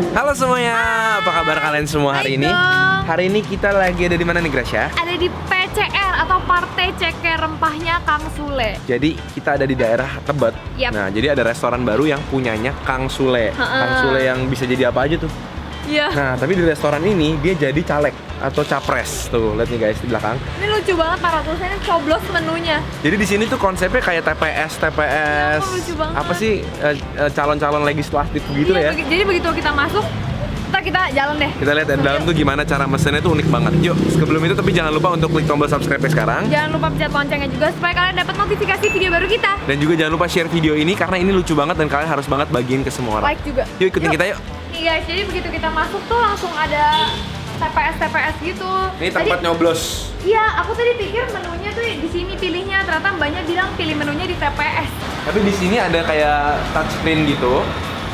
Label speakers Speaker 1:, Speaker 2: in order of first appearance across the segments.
Speaker 1: Halo semuanya, apa kabar kalian semua hari ini? Hari ini kita lagi ada di mana nih Gracia?
Speaker 2: Ada di PCR atau Partai Ceker Rempahnya Kang Sule.
Speaker 1: Jadi kita ada di daerah Tebet.
Speaker 2: Yap.
Speaker 1: Nah, jadi ada restoran baru yang punyanya Kang Sule. Kang Sule yang bisa jadi apa aja tuh.
Speaker 2: Iya.
Speaker 1: Nah, tapi di restoran ini dia jadi caleg atau capres. Tuh, lihat nih guys di belakang.
Speaker 2: Ini lucu banget para tulisannya coblos menunya.
Speaker 1: Jadi di sini tuh konsepnya kayak TPS.
Speaker 2: Ya, lucu banget.
Speaker 1: Apa sih calon-calon legislatif gitu ya?
Speaker 2: Jadi begitu kita masuk, ntar kita jalan deh.
Speaker 1: Kita lihat di dalam tuh gimana cara mesennya tuh unik banget. Yuk, sebelum itu tapi jangan lupa untuk klik tombol subscribe sekarang.
Speaker 2: Jangan lupa pencet loncengnya juga supaya kalian dapat notifikasi video baru kita.
Speaker 1: Dan juga jangan lupa share video ini karena ini lucu banget dan kalian harus banget bagiin ke semua orang.
Speaker 2: Like juga.
Speaker 1: Yuk ikutin kita yuk.
Speaker 2: Nih guys, jadi begitu kita masuk tuh langsung ada TPS gitu.
Speaker 1: Ini tempat nyoblos.
Speaker 2: Iya, aku tadi pikir menunya tuh di sini pilihnya, ternyata banyak bilang pilih menunya di TPS.
Speaker 1: Tapi di sini ada kayak touchscreen gitu.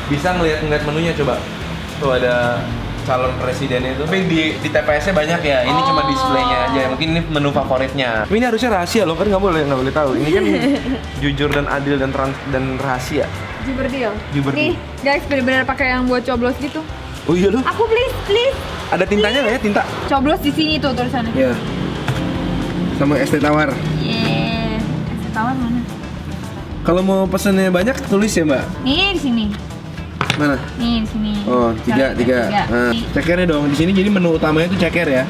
Speaker 1: Bisa ngeliat menunya coba. Tuh ada calon presidennya itu. Tapi di TPS-nya banyak ya. Ini cuma displaynya aja. Mungkin ini menu favoritnya. Tapi ini harusnya rahasia loh, kan nggak boleh tahu. Ini kan jujur dan adil dan rahasia.
Speaker 2: Juberdil.
Speaker 1: Juberdil.
Speaker 2: Nih, guys, bener-bener pakai yang buat coblos gitu.
Speaker 1: Oh iya loh.
Speaker 2: Aku please.
Speaker 1: Ada tintanya nggak ya, tinta?
Speaker 2: Coblos di sini tuh tulisannya.
Speaker 1: Iya. Sama es teh tawar.
Speaker 2: Yeah. Es tawar mana?
Speaker 1: Kalau mau pesennya banyak tulis ya Mbak.
Speaker 2: Nih di sini.
Speaker 1: Mana?
Speaker 2: Nih di sini.
Speaker 1: Oh, tiga. Nah, cekernya dong. Di sini jadi menu utamanya itu ceker ya.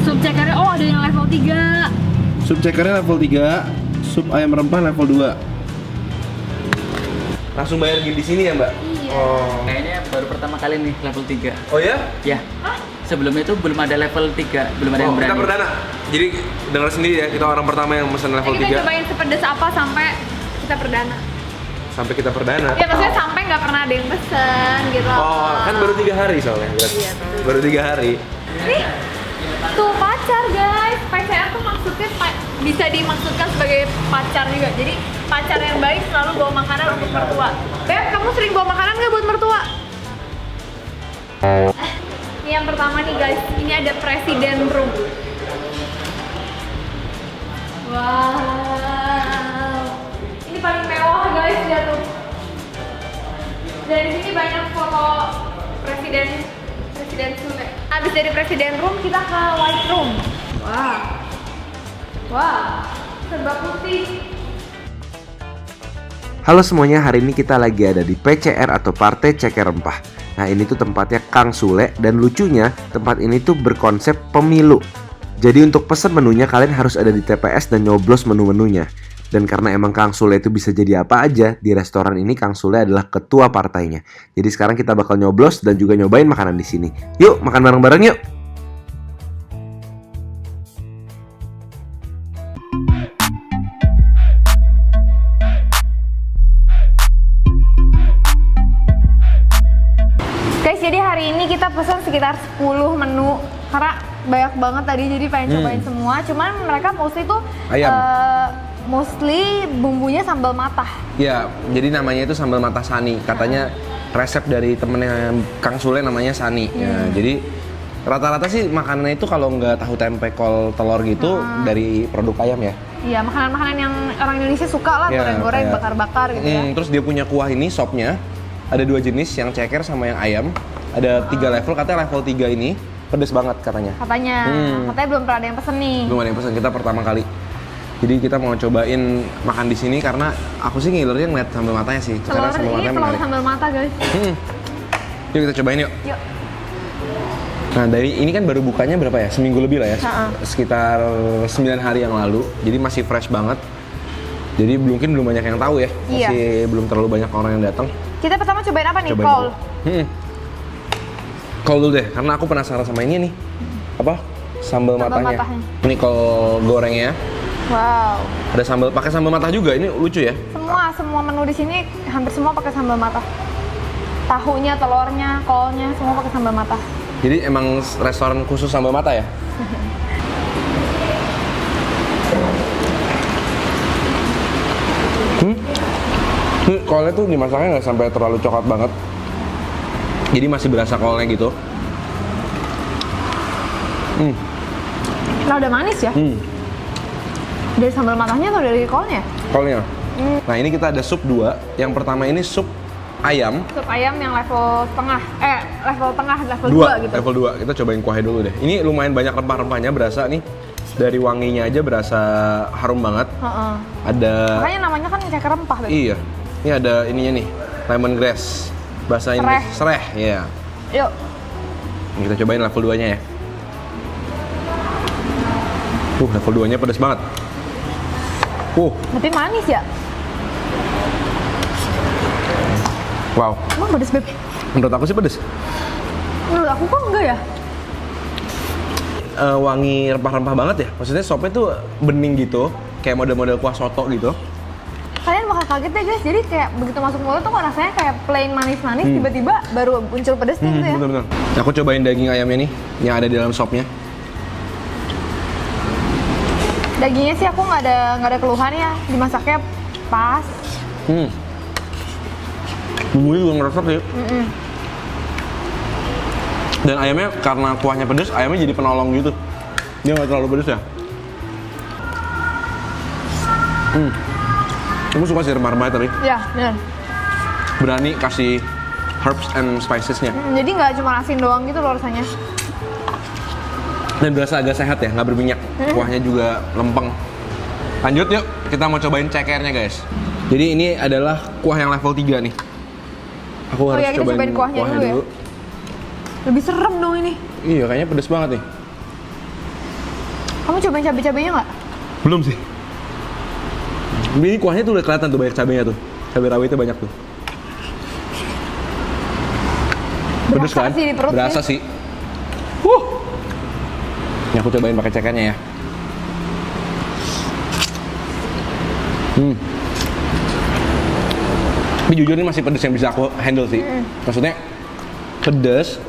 Speaker 2: Sup cekernya, oh ada yang level 3.
Speaker 1: Sup cekernya level 3, sup ayam rempah level 2. Langsung bayar di sini ya, Mbak?
Speaker 2: Iya.
Speaker 1: Oh.
Speaker 3: Kayaknya baru pertama kali nih level 3.
Speaker 1: Oh ya?
Speaker 3: Ya. Sebelumnya itu belum ada level 3, belum ada yang berani.
Speaker 1: Kita perdana. Jadi dengar sendiri ya, kita orang pertama yang pesan level 3.
Speaker 2: Kita cobain sepedes apa sampai kita perdana.
Speaker 1: Sampai kita perdana.
Speaker 2: Ya maksudnya sampai nggak pernah ada yang pesen gitu.
Speaker 1: Oh, kan baru 3 hari soalnya.
Speaker 2: Iya, betul.
Speaker 1: Baru 3 hari.
Speaker 2: Nih, tuh pacar guys. PCR tuh maksudnya bisa dimaksudkan sebagai pacar juga. Jadi pacar yang baik selalu bawa makanan untuk mertua. Beb, kamu sering bawa makanan nggak buat mertua? Ini yang pertama nih guys. Ini ada presiden room. Wow. Ini paling mewah guys, lihat tuh. Dan di sini banyak foto presiden Sule. Abis dari presiden room kita ke white room. Wah, serba putih.
Speaker 1: Halo semuanya, hari ini kita lagi ada di PCR atau Partai Ceker Rempah. Nah ini tuh tempatnya Kang Sule dan lucunya tempat ini tuh berkonsep pemilu. Jadi untuk pesen menunya kalian harus ada di TPS dan nyoblos menu-menunya. Dan karena emang Kang Sule itu bisa jadi apa aja, di restoran ini Kang Sule adalah ketua partainya. Jadi sekarang kita bakal nyoblos dan juga nyobain makanan di sini. Yuk makan bareng-bareng yuk.
Speaker 2: Guys, jadi hari ini kita pesan sekitar 10 menu karena banyak banget tadi, jadi pengen cobain semua. Cuman mereka mostly tuh
Speaker 1: Ayam.
Speaker 2: Mostly bumbunya sambal matah.
Speaker 1: Ya, jadi namanya itu sambal mata Sani. Katanya resep dari temennya Kang Sule namanya Sani. Ya, jadi rata-rata sih makanannya itu kalau nggak tahu tempe, kol, telur gitu dari produk ayam ya.
Speaker 2: Iya, makanan-makanan yang orang Indonesia suka lah,
Speaker 1: Ya,
Speaker 2: goreng-goreng,
Speaker 1: kayak-
Speaker 2: bakar-bakar gitu ya.
Speaker 1: Terus dia punya kuah ini, sopnya. Ada 2 jenis, yang ceker sama yang ayam. Ada 3 level, katanya level 3 ini pedes banget katanya.
Speaker 2: Katanya belum pernah ada yang pesen nih.
Speaker 1: Belum ada yang pesan, kita pertama kali. Jadi kita mau cobain makan di sini karena aku sih ngilernya ngeliat sambal matanya sih. Karena sambal matanya
Speaker 2: Telur
Speaker 1: menarik.
Speaker 2: sambal mata guys.
Speaker 1: Yuk kita cobain yuk.
Speaker 2: Yuk.
Speaker 1: Nah dari ini kan baru bukanya berapa ya? Seminggu lebih lah ya. Sekitar 9 hari yang lalu. Jadi masih fresh banget. Jadi mungkin belum banyak yang tahu ya.
Speaker 2: Iya.
Speaker 1: Masih belum terlalu banyak orang yang datang.
Speaker 2: Kita pertama cobain apa nih?
Speaker 1: Cobain
Speaker 2: Kol.
Speaker 1: dulu. Kol dulu deh, karena aku penasaran sama ini nih. Apa? Sambal matanya. Ini kol gorengnya.
Speaker 2: Wow.
Speaker 1: Ada sambal, pakai sambal matah juga. Ini lucu ya.
Speaker 2: Semua menu di sini hampir semua pakai sambal matah. Tahunya, telurnya, kolnya semua pakai sambal matah.
Speaker 1: Jadi emang restoran khusus sambal mata ya? Kolnya tuh dimasaknya nggak sampai terlalu coklat banget. Jadi masih berasa kolnya gitu.
Speaker 2: Nah udah manis ya? Dari sambal matahnya atau dari kolnya?
Speaker 1: Kolnya. Nah ini kita ada sup 2. Yang pertama ini sup ayam.
Speaker 2: Sup ayam yang level tengah, level 2 gitu.
Speaker 1: Level 2. Kita cobain kuahnya dulu deh. Ini lumayan banyak rempah-rempahnya, berasa nih. Dari wanginya aja berasa harum banget. Ada.
Speaker 2: Makanya namanya kan ceker rempah.
Speaker 1: Iya. Ini ada ininya nih, lemongrass. Bahasa Inggris sereh, ya.
Speaker 2: Yuk.
Speaker 1: Ini kita cobain level 2-nya ya. Level 2-nya pedas banget.
Speaker 2: Tapi manis ya?
Speaker 1: Wow.
Speaker 2: Emang pedas, Beb?
Speaker 1: Menurut aku sih pedas.
Speaker 2: Menurut aku kok enggak ya?
Speaker 1: Wangi rempah-rempah banget ya. Maksudnya sopnya tuh bening gitu, kayak model-model kuah soto gitu.
Speaker 2: Kalian bakal kaget deh guys, jadi kayak begitu masuk mulut tuh kok rasanya kayak plain manis-manis, tiba-tiba baru muncul pedesnya gitu ya.
Speaker 1: Bener-bener. Aku cobain daging ayamnya nih, yang ada di dalam sopnya.
Speaker 2: Dagingnya sih aku nggak ada keluhan ya, dimasaknya pas.
Speaker 1: Bumbunya juga ngeresep sih. Dan ayamnya karena kuahnya pedas, ayamnya jadi penolong gitu. Dia nggak terlalu pedas ya. Aku suka sih rempah-rempahnya tapi.
Speaker 2: Ya, benar.
Speaker 1: Berani kasih herbs and spicesnya.
Speaker 2: Jadi nggak cuma asin doang gitu loh rasanya.
Speaker 1: Dan berasa agak sehat ya, nggak berminyak. Kuahnya juga lempeng. Lanjut yuk, kita mau cobain cekernya guys. Jadi ini adalah kuah yang level 3 nih. Aku harus
Speaker 2: kita cobain kuahnya dulu ya. Lebih serem dong ini.
Speaker 1: Iya, kayaknya pedas banget nih.
Speaker 2: Kamu cobain cabai-cabainya nggak?
Speaker 1: Belum sih. Ini kuahnya tuh udah kelihatan tuh banyak cabenya tuh. Cabai rawitnya banyak tuh. Pedas kan?
Speaker 2: Sih di perut
Speaker 1: berasa sih. Ini aku cobain pakai cekernya ya. Tapi jujur ini masih pedas yang bisa aku handle sih. Maksudnya pedas,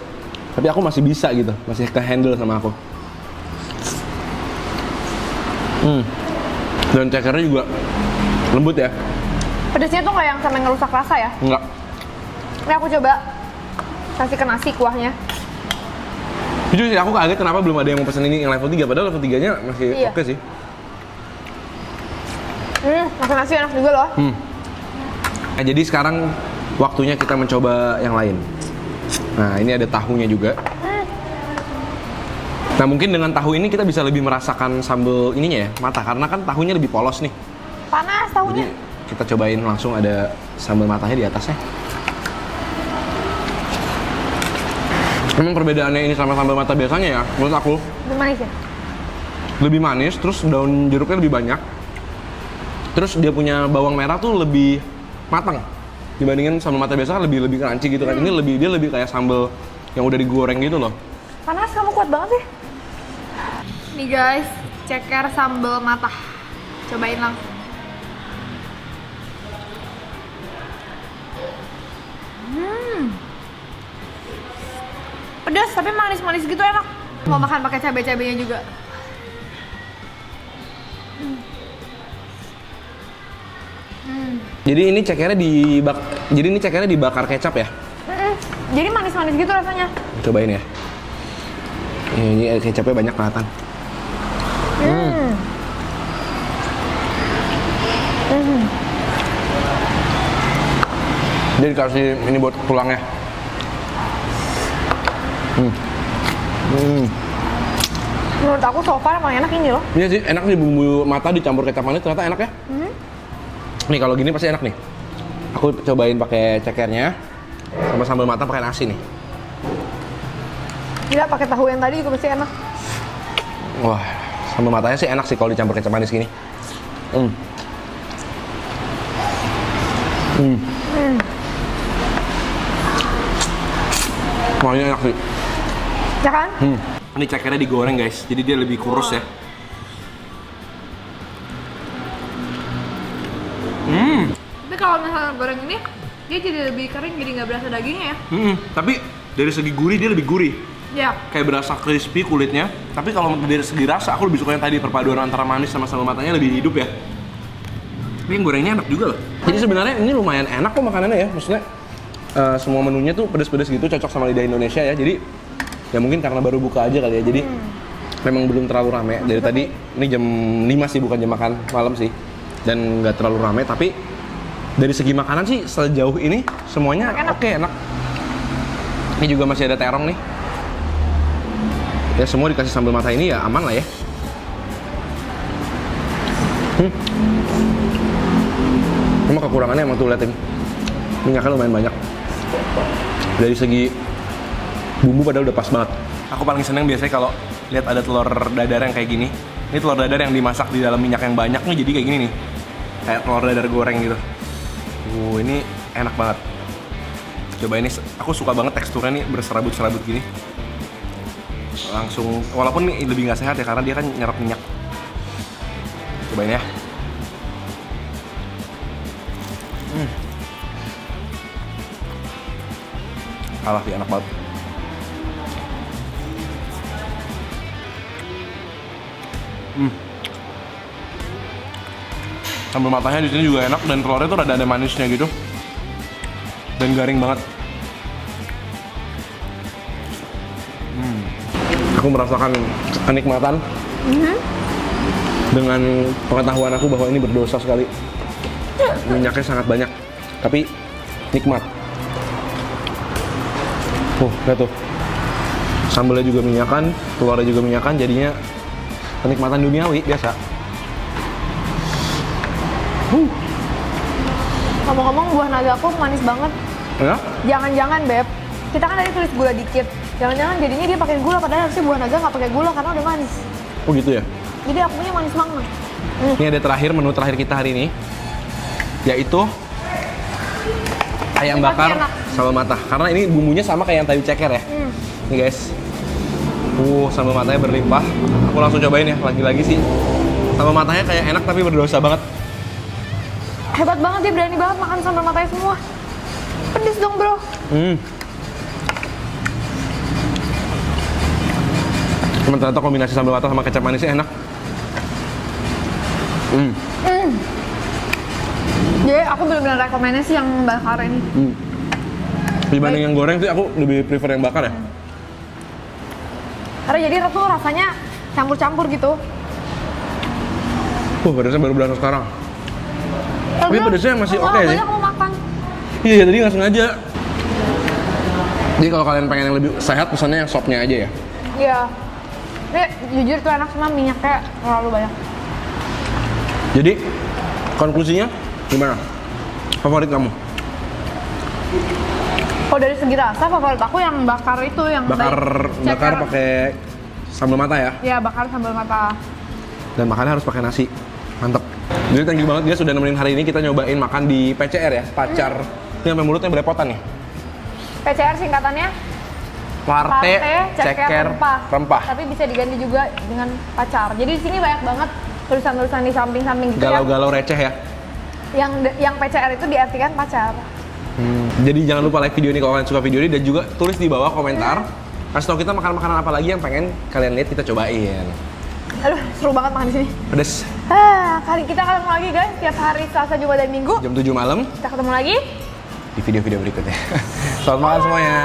Speaker 1: tapi aku masih bisa gitu, masih ke handle sama aku. Dan cekernya juga lembut ya.
Speaker 2: Pedasnya tuh nggak yang sampai ngerusak rasa ya?
Speaker 1: Enggak.
Speaker 2: Ini aku coba kasih ke nasi kuahnya.
Speaker 1: Jujur sih aku kaget kenapa belum ada yang mau pesen ini yang level 3, padahal level 3-nya masih oke sih.
Speaker 2: Makan nasi enak juga loh.
Speaker 1: Nah, jadi sekarang waktunya kita mencoba yang lain. Nah, ini ada tahunya juga. Nah, mungkin dengan tahu ini kita bisa lebih merasakan sambal ininya ya, mata, karena kan tahunya lebih polos nih.
Speaker 2: Panas tahunya.
Speaker 1: Jadi kita cobain langsung ada sambal matanya di atasnya. Memang perbedaannya ini sama sambal mata biasanya ya, menurut aku.
Speaker 2: Lebih manis ya?
Speaker 1: Lebih manis, terus daun jeruknya lebih banyak. Terus dia punya bawang merah tuh lebih matang dibandingin sambal mata biasa kan lebih crunchy gitu kan. Ini dia lebih kayak sambal yang udah digoreng gitu loh.
Speaker 2: Panas, kamu kuat banget sih. Nih guys, ceker sambal mata. Cobain langsung. Pedas tapi manis-manis gitu enak. Mau makan pakai cabai-cabainya juga.
Speaker 1: Jadi ini cekernya dibakar kecap ya?
Speaker 2: Jadi manis-manis gitu rasanya.
Speaker 1: Cobain ya. Ini kecapnya banyak kelihatan. Jadi dikasih ini buat tulangnya.
Speaker 2: Menurut aku so far paling enak ini loh.
Speaker 1: Iya sih, enak sih bumbu mata dicampur kecap manis ternyata enak ya. Nih kalau gini pasti enak nih. Aku cobain pakai cekernya sama sambal mata pakai nasi nih.
Speaker 2: Gila, pakai tahu yang tadi juga pasti enak.
Speaker 1: Wah, sambal matanya sih enak sih kalau dicampur kecap manis gini. Wah, ini enak sih.
Speaker 2: Ya kan?
Speaker 1: Ini cekernya digoreng guys, jadi dia lebih kurus ya.
Speaker 2: Tapi kalau misalnya goreng ini, dia jadi lebih kering, jadi nggak berasa dagingnya ya.
Speaker 1: Tapi dari segi gurih dia lebih gurih.
Speaker 2: Ya.
Speaker 1: Kayak berasa crispy kulitnya. Tapi kalau dari segi rasa, aku lebih suka yang tadi perpaduan antara manis sama sambal matanya lebih hidup ya. Tapi yang gorengnya enak juga loh. Jadi sebenarnya ini lumayan enak kok makanannya ya. Maksudnya semua menunya tuh pedes-pedes gitu, cocok sama lidah Indonesia ya. Jadi ya mungkin karena baru buka aja kali ya. Jadi memang belum terlalu rame. Dari tadi ini jam 5 sih, bukan jam makan malam sih. Dan nggak terlalu rame, tapi
Speaker 4: Dari segi makanan sih sejauh ini semuanya
Speaker 2: Enak.
Speaker 4: oke, enak. Ini juga masih ada terong nih. Ya semua dikasih sambal mata ini ya aman lah ya. Cuma kekurangannya emang tuh liatin minyaknya lumayan banyak. Dari segi bumbu padahal udah pas banget. Aku paling seneng biasanya kalau lihat ada telur dadar yang kayak gini. Ini telur dadar yang dimasak di dalam minyak yang banyak nih, jadi kayak gini nih. Kayak telur dadar goreng gitu. Ini enak banget. Coba ini, aku suka banget teksturnya nih berserabut-serabut gini. Langsung, walaupun ini lebih nggak sehat ya karena dia kan nyerap minyak. Cobain ya. Kalah sih, enak banget. Sambal matanya di sini juga enak dan telurnya tuh rada ada manisnya gitu. Dan garing banget. Aku merasakan kenikmatan dengan pengetahuan aku bahwa ini berdosa sekali. Minyaknya sangat banyak, tapi nikmat. Lihat tuh. Sambalnya juga minyakan, telurnya juga minyakan, jadinya kenikmatan duniawi biasa.
Speaker 2: Ngomong-ngomong buah naga aku manis banget.
Speaker 4: Ya?
Speaker 2: Jangan-jangan Beb, kita kan tadi tulis gula dikit. Jangan-jangan jadinya dia pakai gula padahal harusnya buah naga nggak pakai gula karena udah manis.
Speaker 4: Oh gitu ya?
Speaker 2: Jadi akunya manis banget.
Speaker 4: Ini ada terakhir, menu terakhir kita hari ini, yaitu ayam
Speaker 2: Ini pasti
Speaker 4: bakar
Speaker 2: enak.
Speaker 4: sambal mata. Karena ini bumbunya sama kayak yang tadi ceker ya. Nih guys. Sambal matanya berlimpah. Aku langsung cobain ya, lagi-lagi sih. Sambal matanya kayak enak tapi berdosa banget.
Speaker 2: Hebat banget dia, berani banget makan sambal matanya semua. Pedes dong bro.
Speaker 4: Cuman ternyata kombinasi sambal mata sama kecap manisnya enak.
Speaker 2: Jadi aku benar-benar rekomendasi yang bakar ini.
Speaker 4: Dibanding yang goreng sih aku lebih prefer yang bakar ya.
Speaker 2: Karena jadi tuh rasanya campur-campur gitu.
Speaker 4: Pedasnya baru berasa sekarang. Tapi pedasnya masih oke sih.
Speaker 2: Banyak mau makan.
Speaker 4: Iya, tadi nggak sengaja. Jadi kalau kalian pengen yang lebih sehat, pesannya yang sopnya aja ya.
Speaker 2: Iya. Ini jujur tuh enak, cuma minyaknya terlalu banyak.
Speaker 4: Jadi konklusinya gimana? Favorit kamu?
Speaker 2: Kalau dari segi rasa, favorit aku yang bakar itu, yang
Speaker 4: Bakar
Speaker 2: ceker.
Speaker 4: pakai sambal mata ya.
Speaker 2: Ya, bakar sambal mata.
Speaker 4: Dan makannya harus pakai nasi. Mantep. Jadi thank you banget dia sudah nemenin hari ini kita nyobain makan di PCR ya, pacar. Ini sampai mulutnya berepotan nih.
Speaker 2: PCR singkatannya
Speaker 4: Parte ceker rempah.
Speaker 2: Tapi bisa diganti juga dengan pacar. Jadi di sini banyak banget tulisan-tulisan di samping-samping gitu
Speaker 4: Galau-galau receh ya.
Speaker 2: yang PCR itu diartikan pacar.
Speaker 4: Jadi jangan lupa like video ini kalau kalian suka video ini dan juga tulis di bawah komentar. Kasih tau kita makanan-makanan apa lagi yang pengen kalian lihat kita cobain.
Speaker 2: Aduh, seru banget makan di sini.
Speaker 4: Pedes.
Speaker 2: Kali kita ketemu lagi guys, tiap hari Selasa, Jumat dan Minggu.
Speaker 4: Jam 7 malam
Speaker 2: Kita ketemu lagi.
Speaker 4: di video-video berikutnya. Selamat makan semuanya.